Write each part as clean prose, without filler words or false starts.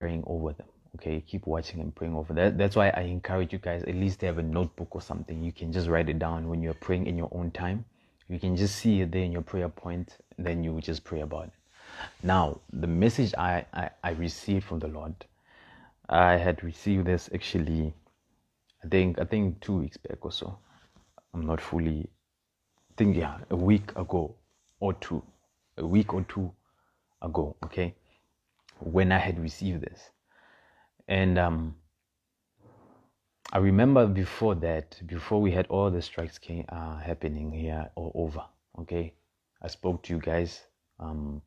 praying over them. Okay, keep watching and praying over that. That's why I encourage you guys at least to have a notebook or something. You can just write it down when you're praying in your own time. You can just see it there in your prayer point, and then you just pray about it. Now, the message I received from the Lord, I had received this actually, I think 2 weeks back or so. I'm not fully, I think, yeah, a week ago or two, a week or two ago, okay, when I had received this. And I remember before that, before we had all the strikes happening here all over, okay, I spoke to you guys, all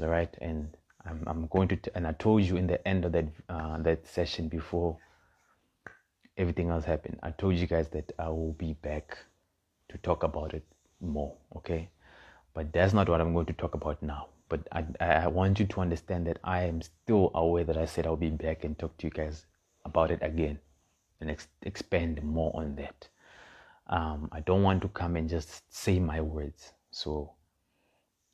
right, and I'm going to, and I told you in the end of that session before everything else happened, I told you guys that I will be back to talk about it more, okay? But that's not what I'm going to talk about now. But I want you to understand that I am still aware that I said I'll be back and talk to you guys about it again and expand more on that. I don't want to come and just say my words. So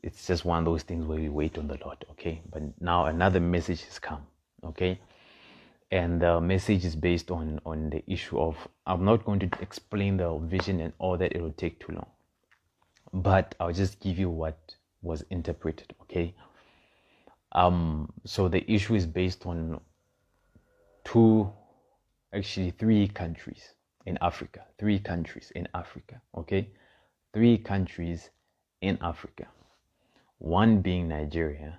it's just one of those things where we wait on the Lord, okay? But now another message has come, okay? And the message is based on the issue of, I'm not going to explain the vision and all that, it will take too long. But I'll just give you what was interpreted, okay? So the issue is based on 3 countries in Africa. 3 countries in Africa, okay? 3 countries in Africa. One being Nigeria,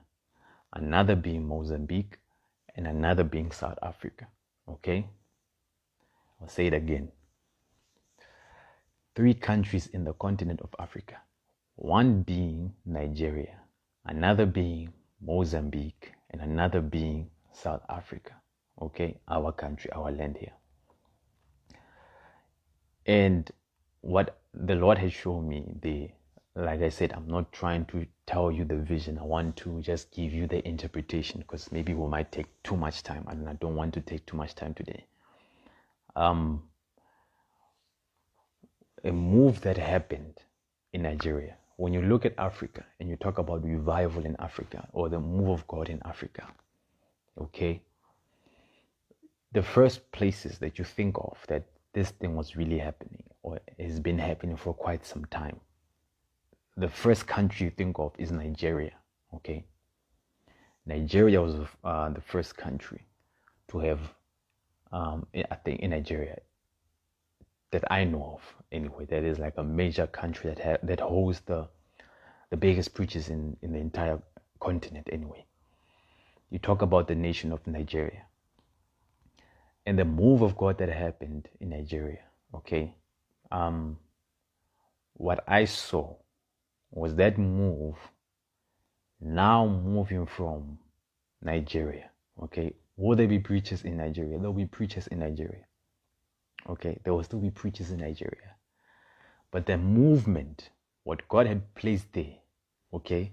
another being Mozambique, and another being South Africa, okay? I'll say it again. 3 countries in the continent of Africa. One being Nigeria, another being Mozambique, and another being South Africa. Okay, our country, our land here. And what the Lord has shown me, like I said, I'm not trying to tell you the vision. I want to just give you the interpretation, because maybe we might take too much time, and I don't want to take too much time today. A move that happened in Nigeria. When you look at Africa and you talk about revival in Africa or the move of God in Africa, okay, the first places that you think of that this thing was really happening or has been happening for quite some time, the first country you think of is Nigeria, okay? Nigeria was the first country to have, I think in Nigeria, that I know of anyway, that is like a major country that holds the biggest preachers in the entire continent anyway. You talk about the nation of Nigeria and the move of God that happened in Nigeria, okay? What I saw was that move now moving from Nigeria, okay? Will there be preachers in Nigeria? There will be preachers in Nigeria, okay? There will still be preachers in Nigeria. But the movement, what God had placed there, okay,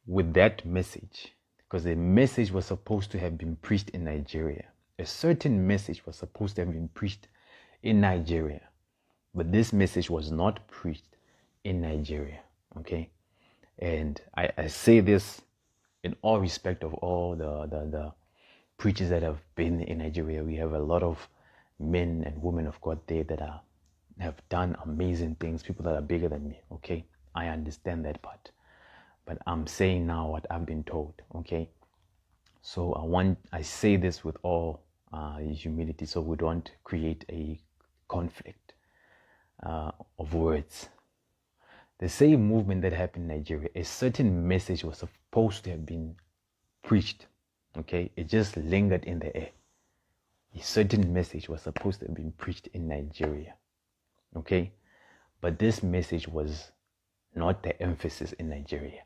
with that message, because the message was supposed to have been preached in Nigeria. A certain message was supposed to have been preached in Nigeria, but this message was not preached in Nigeria, okay? And I say this in all respect of all the preachers that have been in Nigeria. We have a lot of men and women of God there that have done amazing things, people that are bigger than me, okay? I understand that part. But I'm saying now what I've been told, okay? So I say this with all humility, so we don't create a conflict of words. The same movement that happened in Nigeria, a certain message was supposed to have been preached, okay? It just lingered in the air. A certain message was supposed to have been preached in Nigeria, okay? But this message was not the emphasis in Nigeria,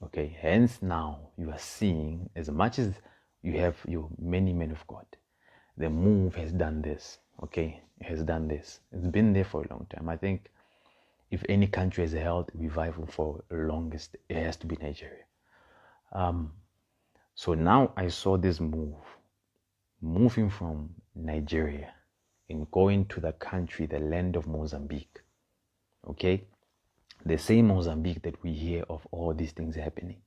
okay? Hence now you are seeing, as much as you have your many men of God, the move has done this, okay? It has done this. It's been there for a long time. I think if any country has held revival for the longest, it has to be Nigeria. So now I saw this moving from Nigeria and going to the country, the land of Mozambique, okay? The same Mozambique that we hear of all these things happening.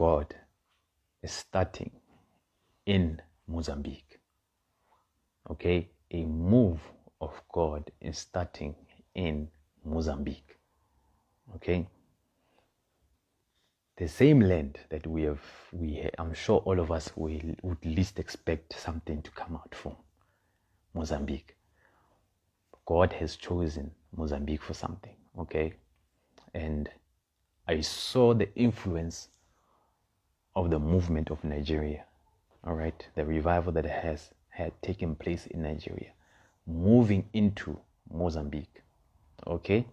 God is starting in Mozambique. Okay, a move of God is starting in Mozambique. Okay, the same land that I'm sure all of us would least expect something to come out from, Mozambique. God has chosen Mozambique for something. Okay, and I saw the influence of the movement of Nigeria. All right, the revival that had taken place in Nigeria, moving into Mozambique. Okay,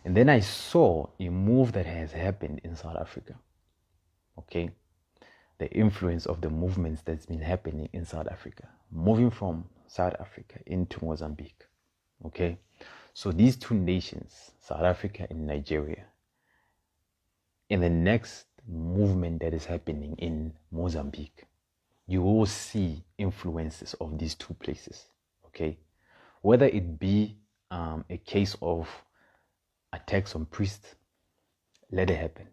and then I saw a move that has happened in South Africa. Okay, the influence of the movements that's been happening in South Africa, moving from South Africa into Mozambique. Okay, so these two nations, South Africa and Nigeria, in the next movement that is happening in Mozambique, you will see influences of these two places. Okay, whether it be a case of attacks on priests, let it happen.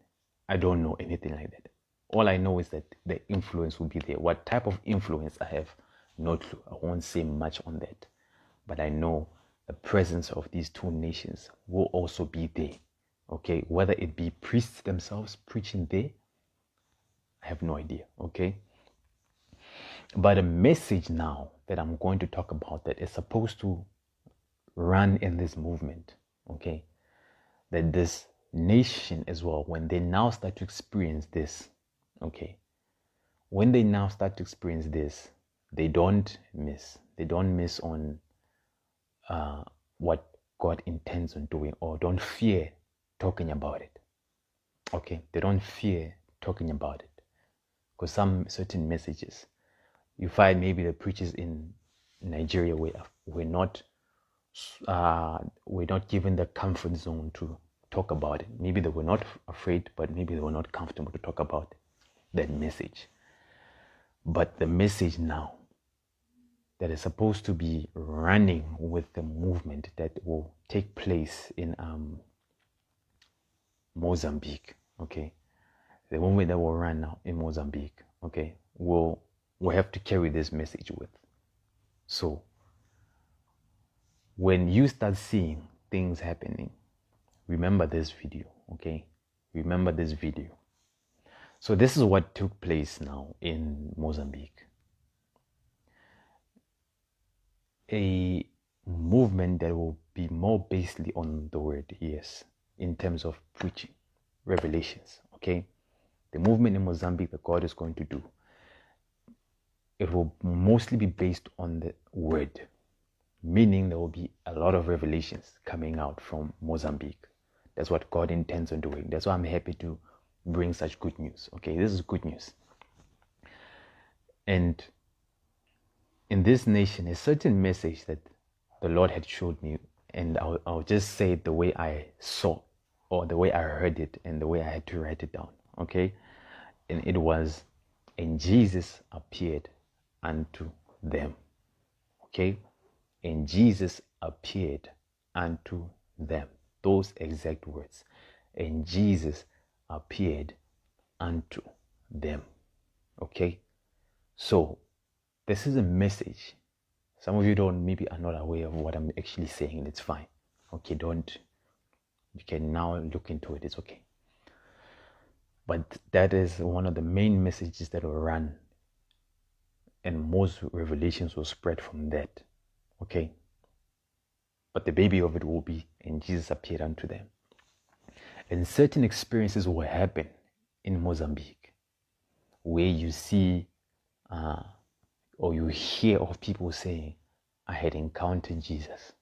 I don't know anything like that. All I know is that the influence will be there. What type of influence I have, no clue. I won't say much on that. But I know the presence of these two nations will also be there. Okay, whether it be priests themselves preaching there, I have no idea. Okay, but a message now that I'm going to talk about that is supposed to run in this movement. Okay, that this nation as well, when they now start to experience this, okay, when they now start to experience this, they don't miss on what God intends on doing, or don't fear talking about it. Okay, they don't fear talking about it, because some certain messages you find maybe the preachers in Nigeria were not given the comfort zone to talk about it. Maybe they were not afraid, but maybe they were not comfortable to talk about that message. But the message now that is supposed to be running with the movement that will take place in Mozambique, okay, the movement that will run now in Mozambique, okay, we'll have to carry this message with. So when you start seeing things happening, remember this video, okay? Remember this video. So this is what took place now in Mozambique. A movement that will be more basically on the word, yes, in terms of preaching, revelations, okay? The movement in Mozambique that God is going to do, it will mostly be based on the word, meaning there will be a lot of revelations coming out from Mozambique. That's what God intends on doing. That's why I'm happy to bring such good news. Okay, this is good news. And in this nation, a certain message that the Lord had showed me, and I'll just say it the way I saw, or the way I heard it, and the way I had to write it down. Okay, and it was, and Jesus appeared unto them. Okay, and Jesus appeared unto them. Those exact words. And Jesus appeared unto them. Okay, so this is a message. Some of you maybe are not aware of what I'm actually saying. It's fine. Okay, you can now look into it. It's okay. But that is one of the main messages that will run, and most revelations will spread from that. Okay, but the baby of it will be, and Jesus appeared unto them. And certain experiences will happen in Mozambique where you see or you hear of people saying, I had encountered Jesus.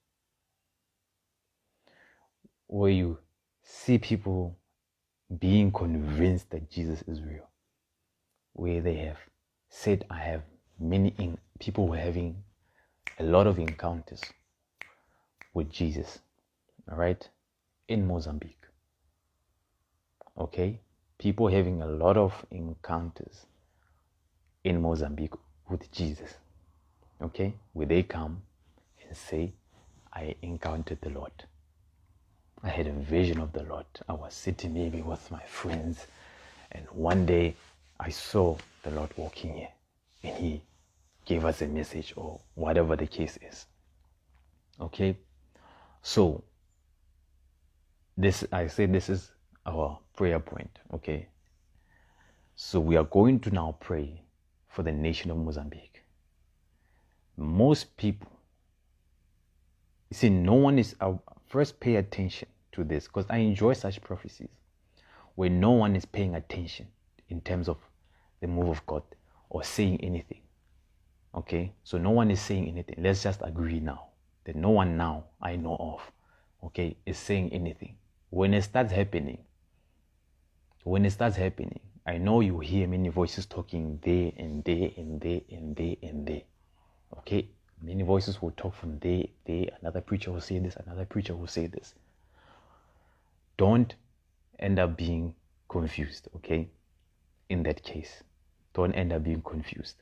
Where you see people being convinced that Jesus is real. Where they have said, I have people were having a lot of encounters with Jesus. All right, in Mozambique. Okay, people having a lot of encounters in Mozambique with Jesus. Okay, where they come and say, I encountered the Lord. I had a vision of the Lord. I was sitting maybe with my friends And one day I saw the Lord walking here, and he gave us a message, or whatever the case is. Okay, so this is our prayer point. Okay, so we are going to now pray for the nation of Mozambique. Most people, you see, no one is first pay attention to this, because I enjoy such prophecies where no one is paying attention in terms of the move of God or saying anything. Okay, so no one is saying anything. Let's just agree now that no one now I know of, okay, is saying anything. When it starts happening, I know you hear many voices talking there and there and there and there and there. Okay, many voices will talk from there. Another preacher will say this, another preacher will say this. Don't end up being confused, okay? In that case, don't end up being confused.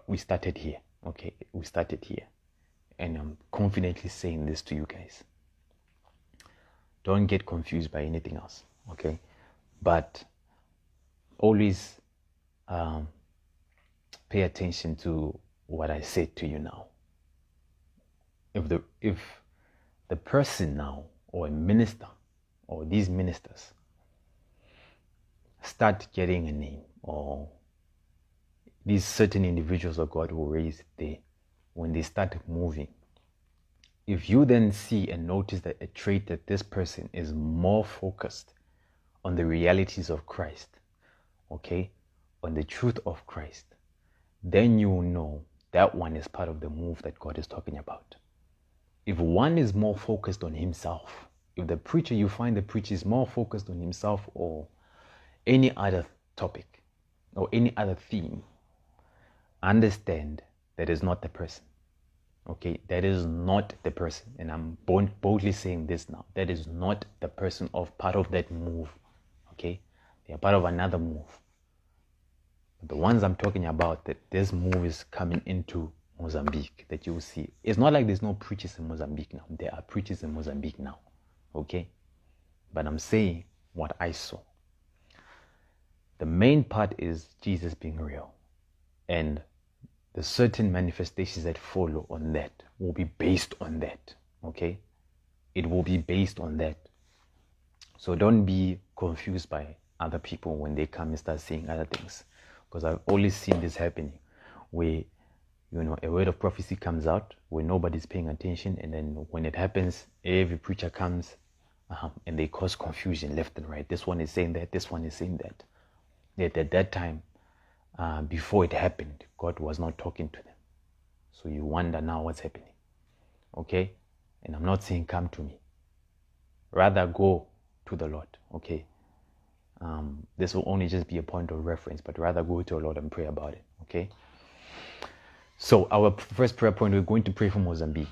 We started here, okay? We started here. And I'm confidently saying this to you guys. Don't get confused by anything else, okay? But always pay attention to what I said to you now. If the person now, or a minister, or these ministers start getting a name, or these certain individuals of God who raised there, when they start moving, if you then see and notice that a trait that this person is more focused on the realities of Christ, okay, on the truth of Christ, then you will know that one is part of the move that God is talking about. If one is more focused on himself, if the preacher, you find the preacher is more focused on himself or any other topic or any other theme, understand that is not the person. Okay, that is not the person. And I'm boldly saying this now. That is not the person of part of that move. Okay, they are part of another move. But the ones I'm talking about, that this move is coming into Mozambique, that you will see. It's not like there's no preachers in Mozambique now. There are preachers in Mozambique now. Okay, but I'm saying what I saw. The main part is Jesus being real, and the certain manifestations that follow on that will be based on that. Okay, it will be based on that. So don't be confused by other people when they come and start saying other things, because I've always seen this happening where, you know, a word of prophecy comes out where nobody's paying attention, and then when it happens, every preacher comes and they cause confusion left and right. This one is saying that, this one is saying that. Yet at that time, before it happened, God was not talking to them. So you wonder now what's happening. Okay? And I'm not saying come to me. Rather go to the Lord. Okay? This will only just be a point of reference, but rather go to the Lord and pray about it. Okay? So our first prayer point, we're going to pray for Mozambique.